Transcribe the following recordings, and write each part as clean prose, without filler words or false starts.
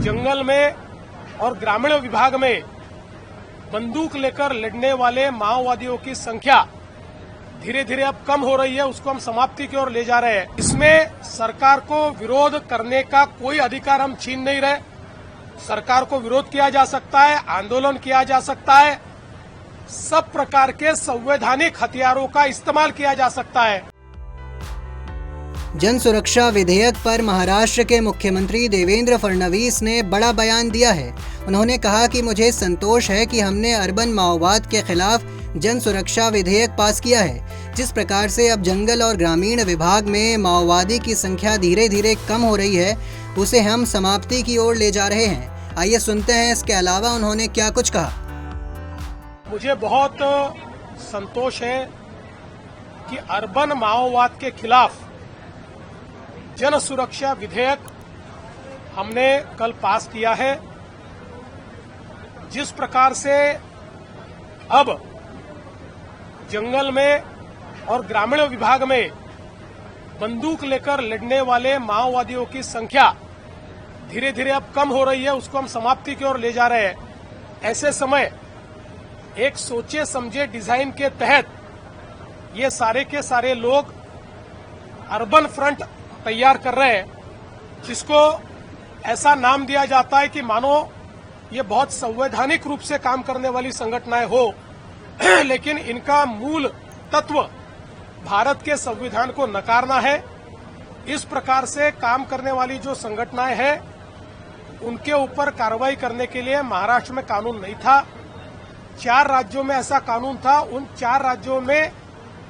जंगल में और ग्रामीण विभाग में बंदूक लेकर लड़ने वाले माओवादियों की संख्या धीरे धीरे अब कम हो रही है, उसको हम समाप्ति की ओर ले जा रहे हैं। इसमें सरकार को विरोध करने का कोई अधिकार हम छीन नहीं रहे। सरकार को विरोध किया जा सकता है, आंदोलन किया जा सकता है, सब प्रकार के संवैधानिक हथियारों का इस्तेमाल किया जा सकता है। जन सुरक्षा विधेयक पर महाराष्ट्र के मुख्यमंत्री देवेंद्र फडणवीस ने बड़ा बयान दिया है। उन्होंने कहा कि मुझे संतोष है कि हमने अर्बन माओवाद के खिलाफ जन सुरक्षा विधेयक पास किया है। जिस प्रकार से अब जंगल और ग्रामीण विभाग में माओवादी की संख्या धीरे धीरे कम हो रही है, उसे हम समाप्ति की ओर ले जा रहे हैं। आइए सुनते हैं इसके अलावा उन्होंने क्या कुछ कहा। मुझे बहुत संतोष है कि अर्बन माओवाद के खिलाफ जन सुरक्षा विधेयक हमने कल पास किया है। जिस प्रकार से अब जंगल में और ग्रामीण विभाग में बंदूक लेकर लड़ने वाले माओवादियों की संख्या धीरे धीरे अब कम हो रही है, उसको हम समाप्ति की ओर ले जा रहे हैं। ऐसे समय एक सोचे समझे डिजाइन के तहत ये सारे के सारे लोग अर्बन फ्रंट तैयार कर रहे हैं, जिसको ऐसा नाम दिया जाता है कि मानो ये बहुत संवैधानिक रूप से काम करने वाली संगठनाएं हो, लेकिन इनका मूल तत्व भारत के संविधान को नकारना है। इस प्रकार से काम करने वाली जो संगठनाएं हैं उनके ऊपर कार्रवाई करने के लिए महाराष्ट्र में कानून नहीं था। 4 राज्यों में ऐसा कानून था। उन 4 राज्यों में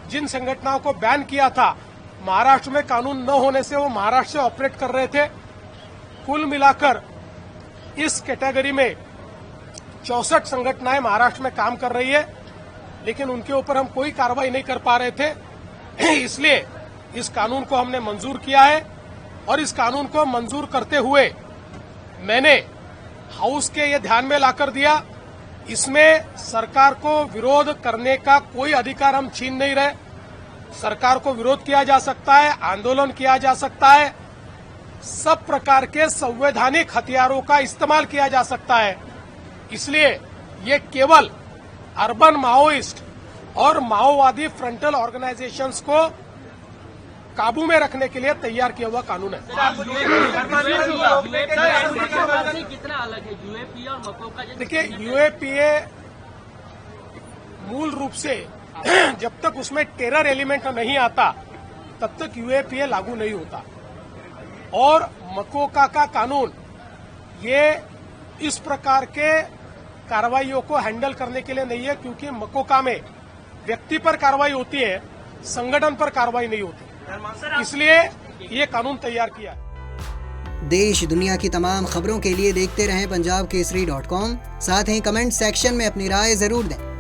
जिन संगठनों को बैन किया था, महाराष्ट्र में कानून न होने से वो महाराष्ट्र से ऑपरेट कर रहे थे। कुल मिलाकर इस कैटेगरी में 64 संगठनाएं महाराष्ट्र में काम कर रही है, लेकिन उनके ऊपर हम कोई कार्रवाई नहीं कर पा रहे थे। इसलिए इस कानून को हमने मंजूर किया है और इस कानून को मंजूर करते हुए मैंने हाउस के ये ध्यान में लाकर दिया, इसमें सरकार को विरोध करने का कोई अधिकार हम छीन नहीं रहे। सरकार को विरोध किया जा सकता है, आंदोलन किया जा सकता है, सब प्रकार के संवैधानिक हथियारों का इस्तेमाल किया जा सकता है। इसलिए ये केवल अर्बन माओइस्ट और माओवादी फ्रंटल ऑर्गेनाइजेशंस को काबू में रखने के लिए तैयार किया हुआ कानून है। कितना अलग है यूएपीए और मको का? देखिए, यूएपीए मूल रूप से जब तक उसमें टेरर एलिमेंट नहीं आता तब तक यूएपीए लागू नहीं होता, और मकोका का कानून ये इस प्रकार के कार्रवाइयों को हैंडल करने के लिए नहीं है, क्योंकि मकोका में व्यक्ति पर कार्रवाई होती है, संगठन पर कार्रवाई नहीं होती। इसलिए ये कानून तैयार किया है। देश दुनिया की तमाम खबरों के लिए देखते रहें punjabkesari.com। साथ ही कमेंट सेक्शन में अपनी राय जरूर दें।